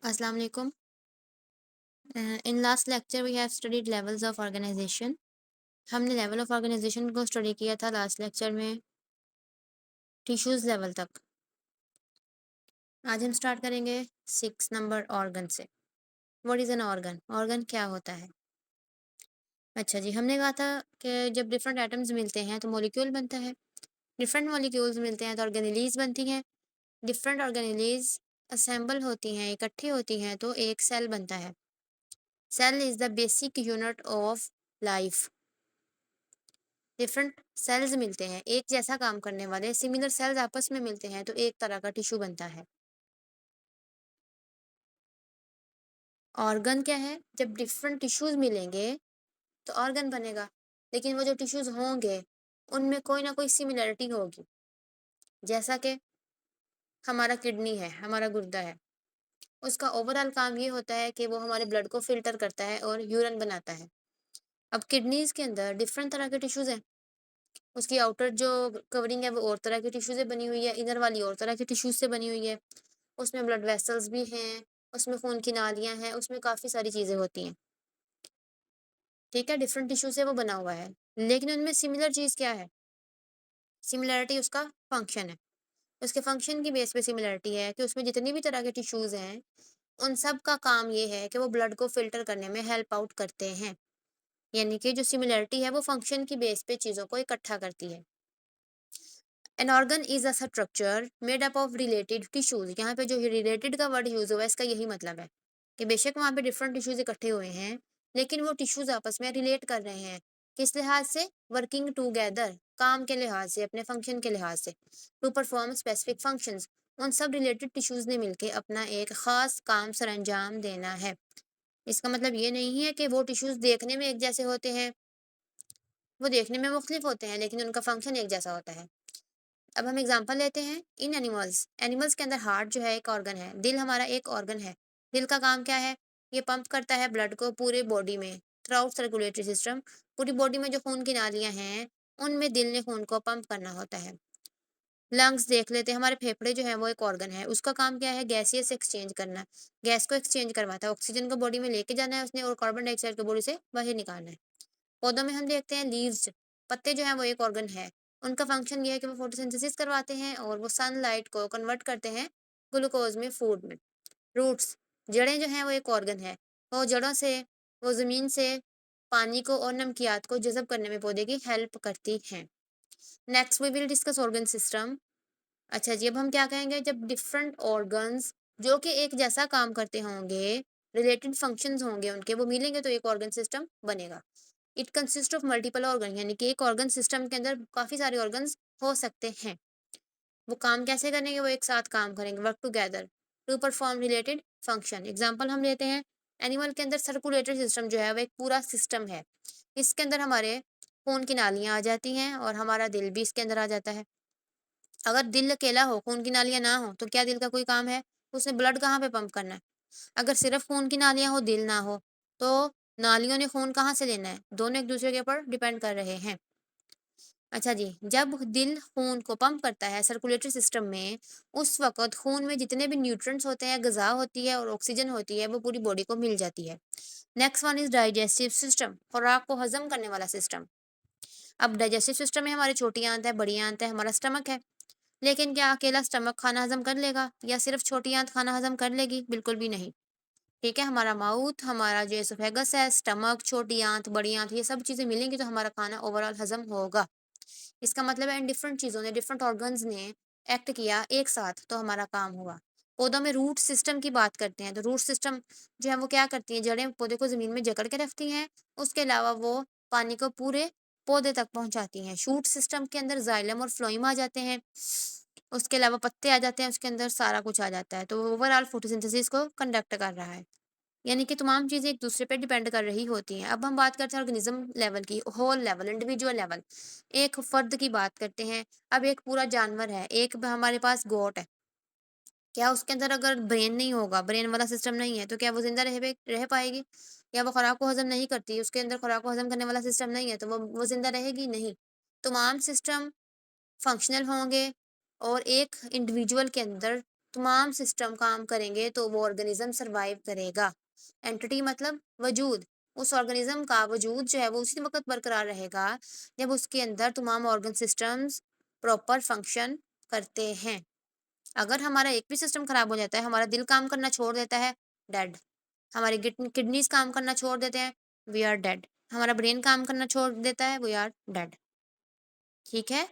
Assalamu alaikum. In last lecture we have studied levels of organization. हमने level of organisation को study किया था last lecture में tissues level तक। आज हम स्टार्ट करेंगे 6 नंबर ऑर्गन से। What is an organ? Organ क्या होता है? अच्छा जी, हमने कहा था कि जब डिफरेंट एटम्स मिलते हैं तो मॉलिक्यूल बनता है। डिफरेंट मॉलिक्यूल्स मिलते हैं तो ऑर्गेनेलीज बनती हैं। डिफरेंट ऑर्गेनेलीज असेंबल होती हैं, इकट्ठी होती हैं तो एक सेल बनता है। Cell is the basic unit of life. Different cells मिलते हैं, एक जैसा काम करने वाले सिमिलर सेल्स आपस में मिलते हैं तो एक तरह का टिश्यू बनता है। ऑर्गन क्या है? जब डिफरेंट टिश्यूज मिलेंगे तो ऑर्गन बनेगा, लेकिन वो जो टिश्यूज होंगे उनमें कोई ना कोई सिमिलरिटी होगी। जैसा कि हमारा किडनी है, हमारा गुर्दा है, उसका ओवरऑल काम ये होता है कि वो हमारे ब्लड को फिल्टर करता है और यूरिन बनाता है। अब किडनीज के अंदर डिफरेंट तरह के टिश्यूज हैं। उसकी आउटर जो कवरिंग है वो और तरह के टिश्यू से बनी हुई है, इनर वाली और तरह के टिश्यूज से बनी हुई है। उसमें ब्लड वेसल्स भी हैं, उसमें खून की नालियाँ हैं, उसमें काफ़ी सारी चीज़ें होती हैं। ठीक है, डिफरेंट टिश्यू से वो बना हुआ है, लेकिन उनमें सिमिलर चीज़ क्या है? सिमिलरिटी उसका फंक्शन है। उसके फंक्शन की बेस पे सिमिलरिटी है कि उसमें जितनी भी तरह के टिश्यूज़ हैं, उन सब का काम ये है कि वो ब्लड को फ़िल्टर करने में हेल्प आउट करते हैं। यानी कि जो सिमिलरिटी है वो फंक्शन की बेस पे चीज़ों को इकट्ठा करती है। An organ is a structure made up of related tissues. यहाँ पे जो रिलेटेड का वर्ड यूज हुआ है इसका यही मतलब है कि बेशक वहाँ पे डिफरेंट टिश्यूज इकट्ठे हुए हैं, लेकिन वो टिश्यूज आपस में रिलेट कर रहे हैं। किस लिहाज से? वर्किंग टूगेदर, काम के लिहाज से, अपने फंक्शन के लिहाज से, टू परफॉर्म स्पेसिफिक फंक्शंस। उन सब रिलेटेड टिश्यूज ने मिलकर अपना एक खास काम सर अंजाम देना है। इसका मतलब ये नहीं है कि वो टिश्यूज देखने में एक जैसे होते हैं, वो देखने में मुख्तलिफ होते हैं, लेकिन उनका फंक्शन एक जैसा होता है। अब हम एग्जांपल लेते हैं इन एनिमल्स। एनिमल्स के अंदर हार्ट जो है एक ऑर्गन है, दिल हमारा एक ऑर्गन है। दिल का काम क्या है? ये पंप करता है ब्लड को पूरे बॉडी में, थ्रू आउट सर्कुलेटरी सिस्टम। पूरी बॉडी में जो खून की नालियां हैं उनमें दिल ने खून को पंप करना होता है। लंग्स देख लेते हैं, हमारे फेफड़े जो है वो एक ऑर्गन है, उसका काम क्या है? गैसियस एक्सचेंज करना। गैस को एक्सचेंज करवाता है, ऑक्सीजन को बॉडी में लेके जाना है उसने और कार्बन डाइऑक्साइड को बॉडी से बाहर निकालना है। पौधों में हम देखते हैं लीव्स, पत्ते जो हैं वो एक ऑर्गन है। उनका फंक्शन ये है कि वो फोटोसिंथेसिस करवाते हैं और वो सनलाइट को कन्वर्ट करते हैं ग्लूकोज में, फूड में। रूट्स, जड़ें जो हैं वो एक ऑर्गन है। वो जड़ों से, वो ज़मीन से पानी को और नमकियात को जज़ब करने में पौधे की हेल्प करती हैं। Next we will discuss organ system. अच्छा जी, अब हम क्या कहेंगे? जब डिफरेंट ऑर्गन्स जो कि एक जैसा काम करते होंगे, रिलेटेड फंक्शंस होंगे उनके, वो मिलेंगे तो एक ऑर्गन सिस्टम बनेगा। It consist of multiple organ, यानी कि एक ऑर्गन सिस्टम के अंदर काफ़ी सारे ऑर्गन्स हो सकते हैं। वो काम कैसे करेंगे? वो एक साथ काम करेंगे, work together to perform related function. Example हम लेते हैं, एनिमल के अंदर सर्कुलेटरी सिस्टम जो है वो एक पूरा सिस्टम है। इसके अंदर हमारे खून की नालियाँ आ जाती हैं और हमारा दिल भी इसके अंदर आ जाता है। अगर दिल अकेला हो, खून की नालियाँ ना हो, तो क्या दिल का कोई काम है? उसने ब्लड कहाँ पे पंप करना है? अगर सिर्फ खून की नालियाँ हो, दिल ना हो, तो नालियों ने खून कहाँ से लेना है? दोनों एक दूसरे के ऊपर डिपेंड कर रहे हैं। अच्छा जी, जब दिल खून को पंप करता है सर्कुलेटरी सिस्टम में, उस वक़्त खून में जितने भी न्यूट्रिएंट्स होते हैं, ग़िज़ा होती है और ऑक्सीजन होती है, वो पूरी बॉडी को मिल जाती है। Next one is digestive system, खुराक को हज़म करने वाला सिस्टम। अब डाइजेस्टिव सिस्टम में हमारी छोटी आंत है, बड़ी आंत है, हमारा स्टमक है। लेकिन क्या अकेला स्टमक खाना हज़म कर लेगा या सिर्फ़ छोटी आंत खाना हज़म कर लेगी? बिल्कुल भी नहीं। ठीक है, हमारा माउथ, हमारा जो एसोफेगस है, स्टमक, छोटी आंत, बड़ी आंत, ये सब चीज़ें मिलेंगी तो हमारा खाना ओवरऑल हज़म होगा। इसका मतलब है इन डिफरेंट चीज़ों ने, डिफरेंट ऑर्गन्स ने एक्ट किया एक साथ तो हमारा काम हुआ। पौधों में रूट सिस्टम की बात करते हैं तो रूट सिस्टम जो है वो क्या करती है? जड़ें पौधे को ज़मीन में जकड़ के रखती हैं, उसके अलावा वो पानी को पूरे पौधे तक पहुंचाती हैं। शूट सिस्टम के अंदर जाइलम और फ्लोइम आ जाते हैं, उसके अलावा पत्ते आ जाते हैं, उसके अंदर सारा कुछ आ जाता है, तो ओवरऑल फोटोसिंथेसिस को कंडक्ट कर रहा है। यानी कि तमाम चीज़ें एक दूसरे पे डिपेंड कर रही होती हैं। अब हम बात करते हैं ऑर्गेनिज्म लेवल की, होल लेवल, इंडिविजुअल लेवल। एक फ़र्द की बात करते हैं। अब एक पूरा जानवर है, एक हमारे पास गोट है। क्या उसके अंदर अगर ब्रेन नहीं होगा, ब्रेन वाला सिस्टम नहीं है, तो क्या वो ज़िंदा रह पाएगी? या वो खुराक को हज़म नहीं करती, उसके अंदर खुराक को हज़म करने वाला सिस्टम नहीं है, तो वो ज़िंदा रहेगी? नहीं। तमाम सिस्टम फंक्शनल होंगे और एक इंडिविजुअल के अंदर तमाम सिस्टम काम करेंगे तो वो ऑर्गेनिज्म सरवाइव करेगा। एंटिटी मतलब वजूद, उस ऑर्गेनिज्म का वजूद जो है वो उसी वक्त बरकरार रहेगा जब उसके अंदर तमाम ऑर्गन सिस्टम्स प्रॉपर फंक्शन करते हैं। अगर हमारा एक भी सिस्टम खराब हो जाता है, हमारा दिल काम करना छोड़ देता है, डेड। हमारी किडनीज काम करना छोड़ देते हैं, वी आर डेड। हमारा ब्रेन काम करना छोड़ देता है, वी आर डेड। ठीक है,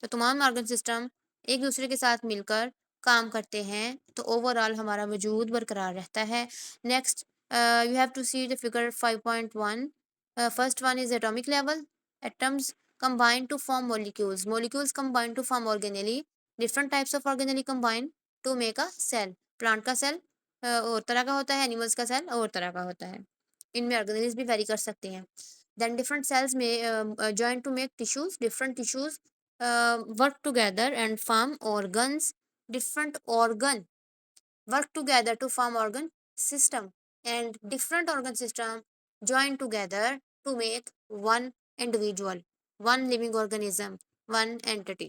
तो तमाम ऑर्गन सिस्टम एक दूसरे के साथ मिलकर काम करते हैं तो ओवरऑल हमारा वजूद बरकरार रहता है। Next, you have to see the figure 5.1। First one is atomic level. Atoms combine to form molecules. Molecules combine to form organelle. Different types of organelle combine to make a cell. Plant का cell और तरह का होता है, animals का cell और तरह का होता है। इनमें ऑर्गेनेल्स भी वेरी कर सकते हैं। देन डिफरेंट सेल्स में join to make tissues. Different tissues work together and form organs. Different organ work together to form organ system, and different organ system join together to make one individual, one living organism, one entity.